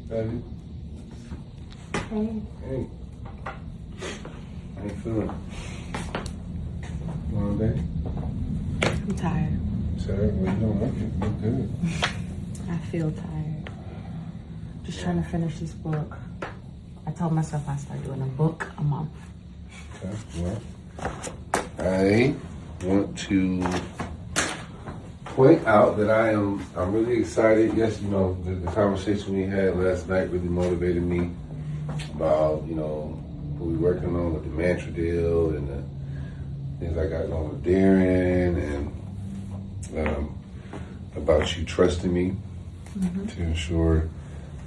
Baby. Hey. Hey. How you feeling? Long day? I'm tired. Tired? Well, you don't look it. You look good. I feel tired. Just trying to finish this book. I told myself I'd start doing a book a month. Okay, well, I want to point out that I'm really excited. Yes, you know, the conversation we had last night really motivated me about, you know, what we're working on with the mantra deal and the things I got going with Darren and about you trusting me to ensure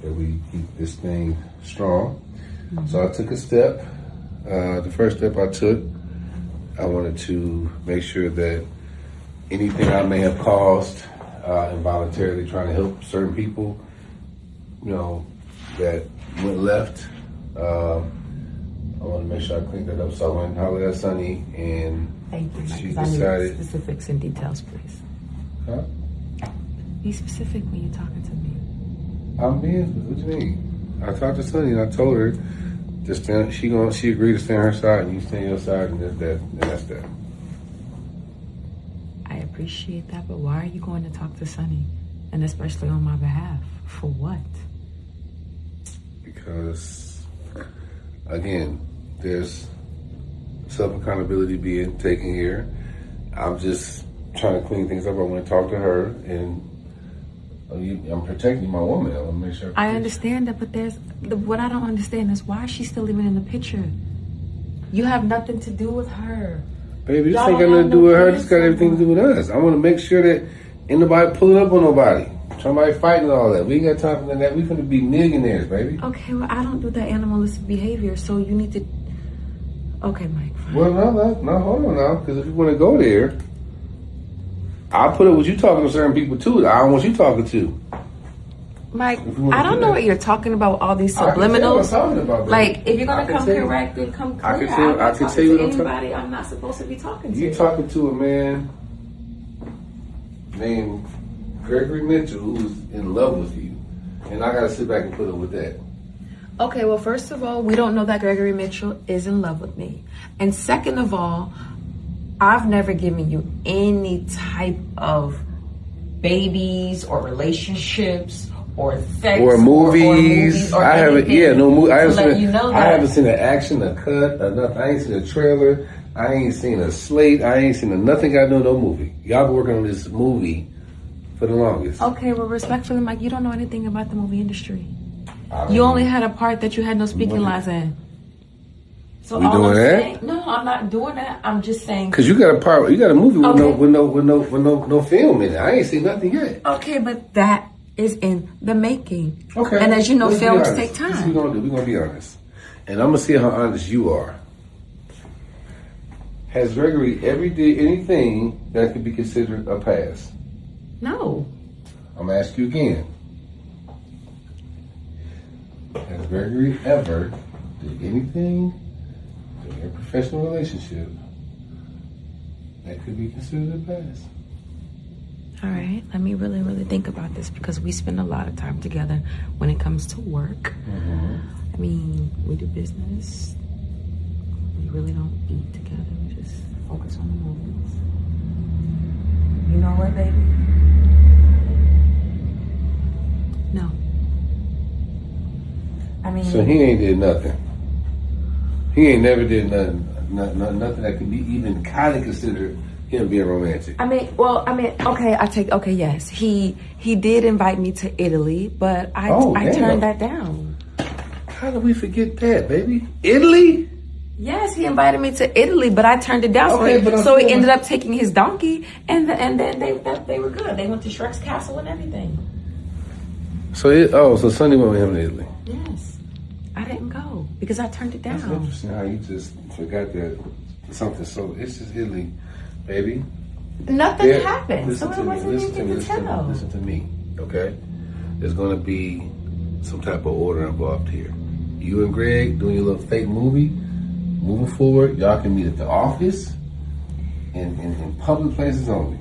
that we keep this thing strong. So I took a step. The first step I took, I wanted to make sure that anything I may have caused involuntarily trying to help certain people, you know, that went left, I want to make sure I cleaned that up. So I went and hollered at Sunny, and Thank you. she I need decided. specifics and details, please. Huh? Be specific when you're talking to me. I'm being. What do you mean? I talked to Sunny and I told her just she agreed to stay on her side and you stay on your side, and that's that. I appreciate that, but why are you going to talk to Sunny? And especially on my behalf? For what? Because again, there's self-accountability being taken here. I'm just trying to clean things up. I want to talk to her, and I'm protecting my woman. I want to make sure. I understand that, but what I don't understand is why she's still even in the picture. You have nothing to do with her. Baby, this ain't got nothing to do with her. This got everything to do with us. I want to make sure that ain't nobody pulling up on nobody. Somebody fighting and all that. We ain't got time for that. We finna be millionaires, baby. Okay, well, I don't do that animalistic behavior, so you need to... Okay, Mike, fine. Well, no, hold on now. Because if you want to go there, I'll put it with you talking to certain people, too. I don't want you talking to. Mike, I don't know what you're talking about, all these subliminals. I can tell what I'm talking about, baby. Like, if you're going to come correct, then come clear. I can tell you what I'm talking anybody I'm not supposed to be talking to. You talking to a man named Gregory Mitchell who's in love with you. And I got to sit back and put up with that. Okay, well, first of all, we don't know that Gregory Mitchell is in love with me. And second of all, I've never given you any type of babies or relationships or sex or movies. Or I haven't. Yeah, no movie. I haven't seen an action, a cut, or nothing. I ain't seen a trailer. I ain't seen a slate. I ain't seen nothing. I know no movie. Y'all been working on this movie for the longest. Okay, well, respectfully, Mike, you don't know anything about the movie industry. You only had a part that you had no speaking lines in. So we doing that? No, I'm not doing that. I'm just saying. Cause you got a part. You got a movie with no film in it. I ain't seen nothing yet. Okay, but that is in the making. Okay. And as you know, films take time. This is what we're gonna do. We're gonna be honest, and I'm gonna see how honest you are. Has Gregory ever did anything that could be considered a pass? No. I'm gonna ask you again. Has Gregory ever did anything in your professional relationship that could be considered a pass? All right, let me really, really think about this because we spend a lot of time together when it comes to work. I mean, we do business. We really don't eat together. We just focus on the movies. You know what, baby? No. I mean... So he ain't did nothing. He ain't never did nothing that could be even kind of considered him being romantic. Okay, yes. He did invite me to Italy, but I turned that down. How did we forget that, baby? Italy? Yes, he invited me to Italy, but I turned it down. Okay, so he ended up taking his donkey, and then they were good. They went to Shrek's castle and everything. So Sunday went with him to Italy. Yes, I didn't go because I turned it down. That's interesting how you just forgot that something. So it's just Italy, baby. Nothing happened. Listen to me, okay? There's gonna be some type of order involved here. You and Greg doing your little fake movie. Moving forward, y'all can meet at the office and in public places only.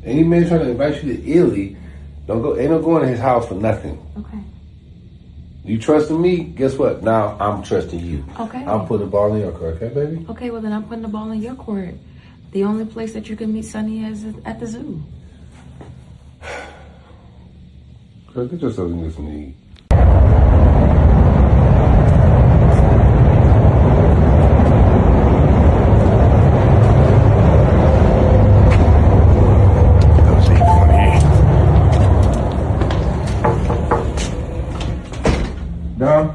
Any man trying to invite you to Italy, don't go. Ain't no going to his house for nothing. Okay. You trusting me? Guess what? Now I'm trusting you. Okay. I'm putting the ball in your court, okay, baby? Okay, well then I'm putting the ball in your court. The only place that you can meet Sonny is at the zoo. Girl, get yourself in this need. Dom?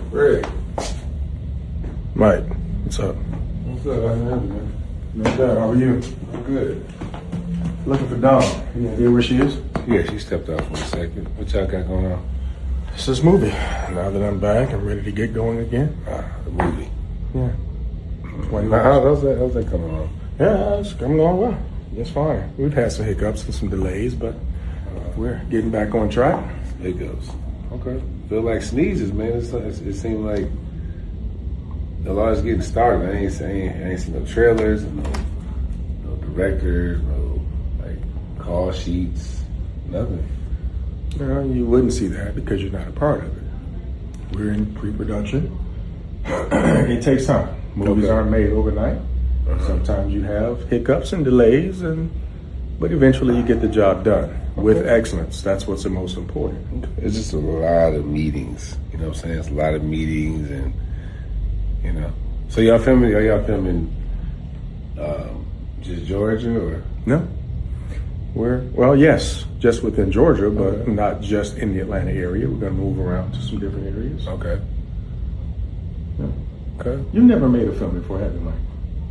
Greg. Mike, what's up? What's up? How you doing? Not bad. How are you? I'm good. Looking for Dawn. You idea where she is? Yeah, she stepped out for a second. What y'all got going on? It's this movie. Now that I'm back, I'm ready to get going again. The movie. Yeah. How's that coming along? Yeah, it's coming along well. It's fine. We've had some hiccups and some delays, but we're getting back on track. Hiccups. Okay. Feel like sneezes, man. It seemed like a lot is getting started. I ain't seen no trailers, no directors, no like call sheets, nothing. Well, you wouldn't see that because you're not a part of it. We're in pre-production. It takes time. Movies aren't made overnight. Sometimes you have hiccups and delays, but eventually you get the job done with excellence. That's what's the most important. It's just a lot of meetings. You know what I'm saying? It's a lot of meetings and, you know. So are y'all filming just Georgia or? No. Yes, just within Georgia, but not just in the Atlanta area. We're going to move around to some different areas. Okay. Yeah. Okay. You never made a film before, have you, Mike?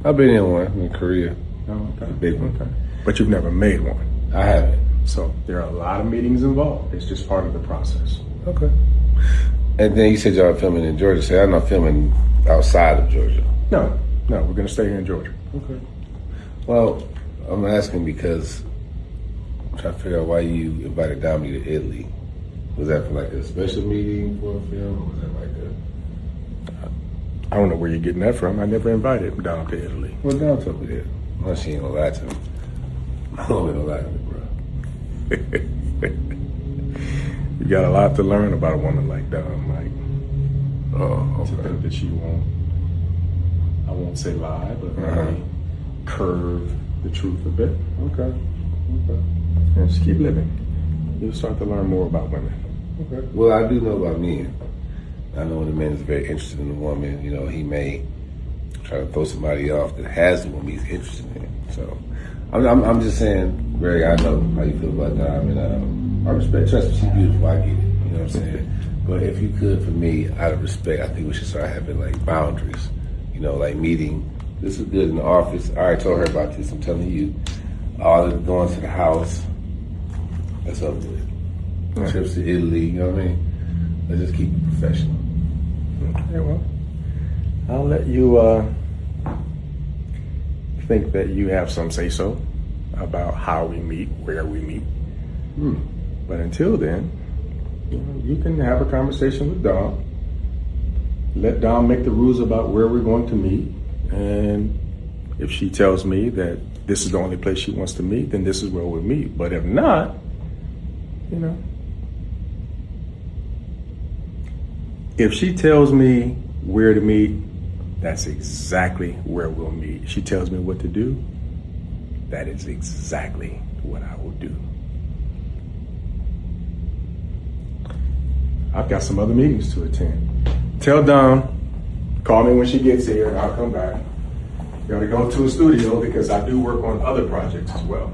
I've been in one in Korea. Oh, okay. A big one. Okay. But you've never made one. I haven't. So there are a lot of meetings involved. It's just part of the process. Okay. And then you said y'all are filming in Georgia, so y'all not filming outside of Georgia? No, we're going to stay here in Georgia. Okay. Well, I'm asking because I'm trying to figure out why you invited Domini to Italy. Was that for like a special meeting for a film, or was that like a... I don't know where you're getting that from. I never invited him down to Italy. Well, Dom told me that. Unless she ain't gonna lie to me. I'm gonna lie to me, bro. You got a lot to learn about a woman like Dom, Mike. Oh, okay. To think that she won't, I won't say lie, but maybe curve the truth a bit. Okay. And just keep living. You'll start to learn more about women. Okay. Well, I do know about men. I know when a man is very interested in a woman, you know, he may try to throw somebody off that has the woman he's interested in. So I'm just saying, Greg, I know how you feel about Dom, and I respect, trust me, she's beautiful, I get it, you know what I'm saying? But if you could, for me, out of respect, I think we should start having like boundaries, you know, like meeting. This is good in the office. I already told her about this, I'm telling you. All the going to the house, that's up with it. Trips to Italy, you know what I mean? Let's just keep it professional. Okay, well, I'll let you think that you have some say-so about how we meet, where we meet. But until then, you can have a conversation with Dom. Let Dom make the rules about where we're going to meet. And if she tells me that this is the only place she wants to meet, then this is where we'll meet. But if not, you know, if she tells me where to meet, that's exactly where we'll meet. If she tells me what to do, that is exactly what I will do. I've got some other meetings to attend. Tell Dawn, call me when she gets here and I'll come back. Gotta go to a studio because I do work on other projects as well.